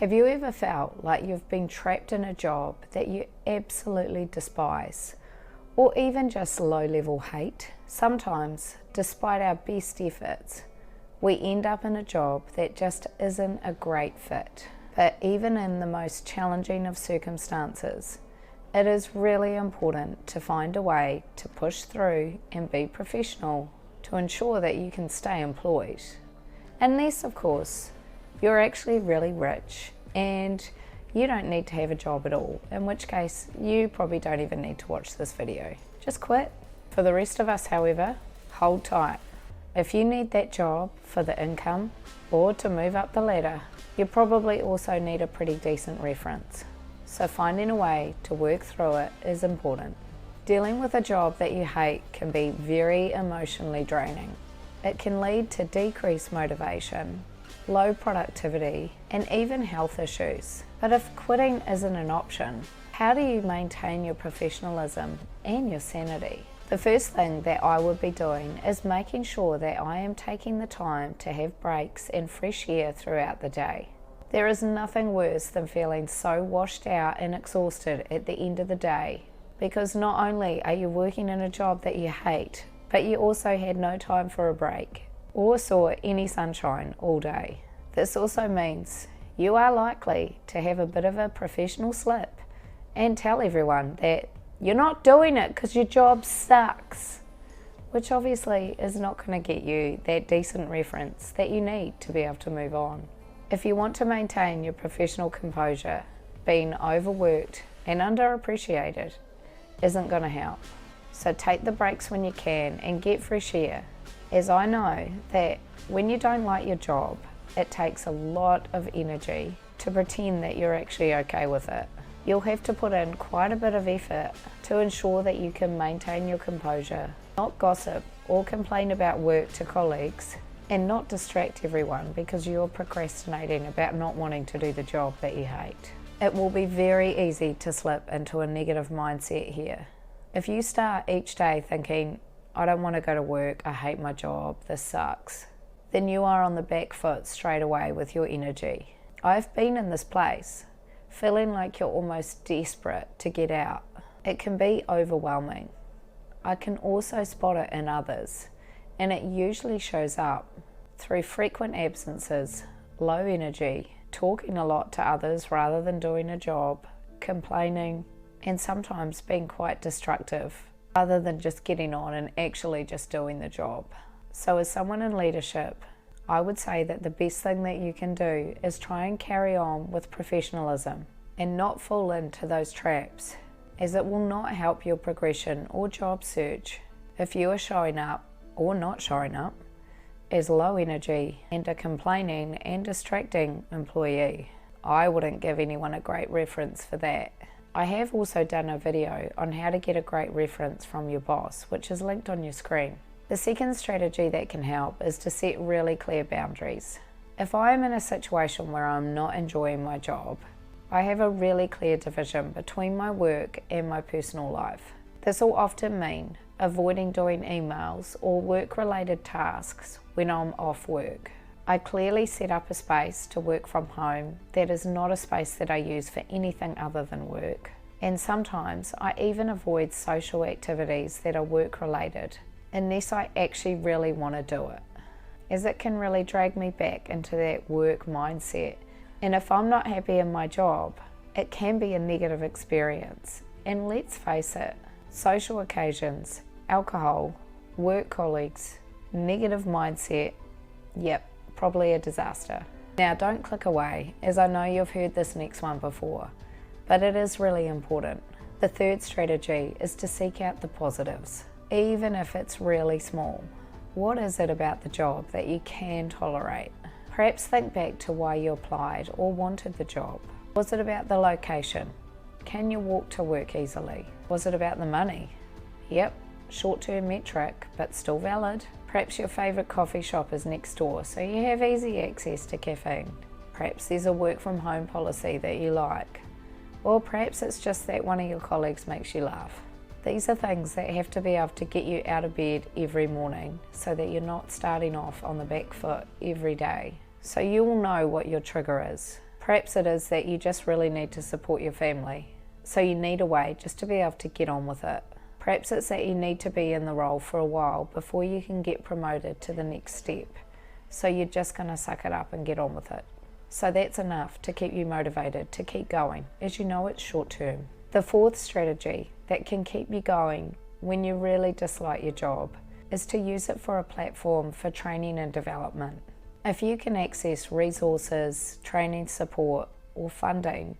Have you ever felt like you've been trapped in a job that you absolutely despise, or even just low-level hate? Sometimes, despite our best efforts, we end up in a job that just isn't a great fit. But even in the most challenging of circumstances, it is really important to find a way to push through and be professional to ensure that you can stay employed. Unless, of course, you're actually really rich and you don't need to have a job at all, in which case you probably don't even need to watch this video. Just quit. For the rest of us, however, hold tight. If you need that job for the income or to move up the ladder, you probably also need a pretty decent reference. So finding a way to work through it is important. Dealing with a job that you hate can be very emotionally draining. It can lead to decreased motivation, low productivity, and even health issues. But if quitting isn't an option, how do you maintain your professionalism and your sanity? The first thing that I would be doing is making sure that I am taking the time to have breaks and fresh air throughout the day. There is nothing worse than feeling so washed out and exhausted at the end of the day, because not only are you working in a job that you hate, but you also had no time for a break or saw any sunshine all day. This also means you are likely to have a bit of a professional slip and tell everyone that you're not doing it because your job sucks, which obviously is not going to get you that decent reference that you need to be able to move on. If you want to maintain your professional composure, being overworked and underappreciated isn't going to help. So take the breaks when you can and get fresh air, as I know that when you don't like your job, it takes a lot of energy to pretend that you're actually okay with it. You'll have to put in quite a bit of effort to ensure that you can maintain your composure, not gossip or complain about work to colleagues, and not distract everyone because you're procrastinating about not wanting to do the job that you hate. It will be very easy to slip into a negative mindset here. If you start each day thinking, I don't want to go to work, I hate my job, this sucks, then you are on the back foot straight away with your energy. I've been in this place, feeling like you're almost desperate to get out. It can be overwhelming. I can also spot it in others, and it usually shows up through frequent absences, low energy, talking a lot to others rather than doing a job, complaining, and sometimes being quite destructive rather than just getting on and actually just doing the job. So as someone in leadership, I would say that the best thing that you can do is try and carry on with professionalism and not fall into those traps, as it will not help your progression or job search if you are showing up or not showing up as low energy and a complaining and distracting employee. I wouldn't give anyone a great reference for that. I have also done a video on how to get a great reference from your boss, which is linked on your screen. The second strategy that can help is to set really clear boundaries. If I am in a situation where I'm not enjoying my job, I have a really clear division between my work and my personal life. This will often mean avoiding doing emails or work-related tasks when I'm off work. I clearly set up a space to work from home that is not a space that I use for anything other than work. And sometimes I even avoid social activities that are work-related unless I actually really want to do it, as it can really drag me back into that work mindset. And if I'm not happy in my job, it can be a negative experience. And let's face it, social occasions, alcohol, work colleagues, negative mindset, yep, probably a disaster. Now don't click away, as I know you've heard this next one before, but it is really important. The third strategy is to seek out the positives, even if it's really small. What is it about the job that you can tolerate? Perhaps think back to why you applied or wanted the job. Was it about the location? Can you walk to work easily? Was it about the money? Yep, short-term metric, but still valid. Perhaps your favourite coffee shop is next door, so you have easy access to caffeine. Perhaps there's a work-from-home policy that you like. Or perhaps it's just that one of your colleagues makes you laugh. These are things that have to be able to get you out of bed every morning so that you're not starting off on the back foot every day. So you will know what your trigger is. Perhaps it is that you just really need to support your family, so you need a way just to be able to get on with it. Perhaps it's that you need to be in the role for a while before you can get promoted to the next step, so you're just going to suck it up and get on with it. So that's enough to keep you motivated to keep going, as you know it's short term. The fourth strategy that can keep you going when you really dislike your job is to use it for a platform for training and development. If you can access resources, training support, or funding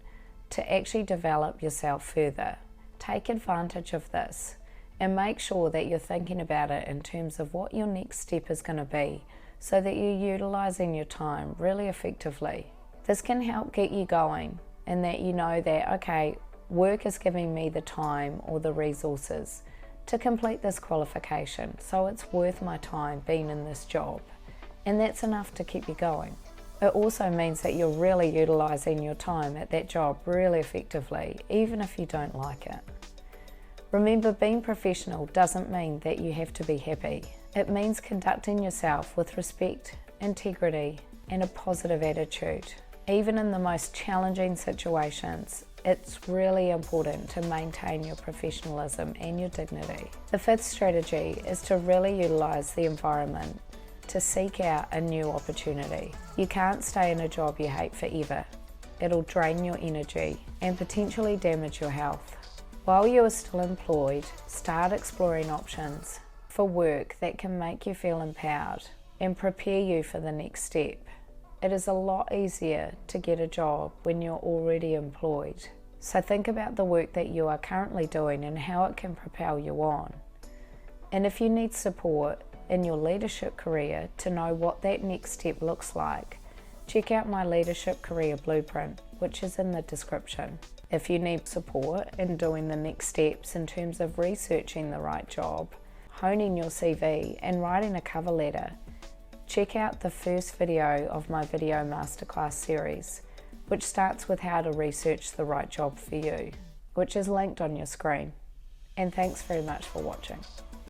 to actually develop yourself further, take advantage of this and make sure that you're thinking about it in terms of what your next step is going to be, so that you're utilising your time really effectively. This can help get you going, and that you know that, okay, work is giving me the time or the resources to complete this qualification, so it's worth my time being in this job, and that's enough to keep you going. It also means that you're really utilising your time at that job really effectively, even if you don't like it. Remember, being professional doesn't mean that you have to be happy. It means conducting yourself with respect, integrity, and a positive attitude. Even in the most challenging situations, it's really important to maintain your professionalism and your dignity. The fifth strategy is to really utilise the environment to seek out a new opportunity. You can't stay in a job you hate forever. It'll drain your energy and potentially damage your health. While you are still employed, start exploring options for work that can make you feel empowered and prepare you for the next step. It is a lot easier to get a job when you're already employed. So think about the work that you are currently doing and how it can propel you on. And if you need support in your leadership career to know what that next step looks like, check out my Leadership Career Blueprint, which is in the description. If you need support in doing the next steps in terms of researching the right job, honing your CV, and writing a cover letter, check out the first video of my video masterclass series, which starts with how to research the right job for you, which is linked on your screen. And thanks very much for watching.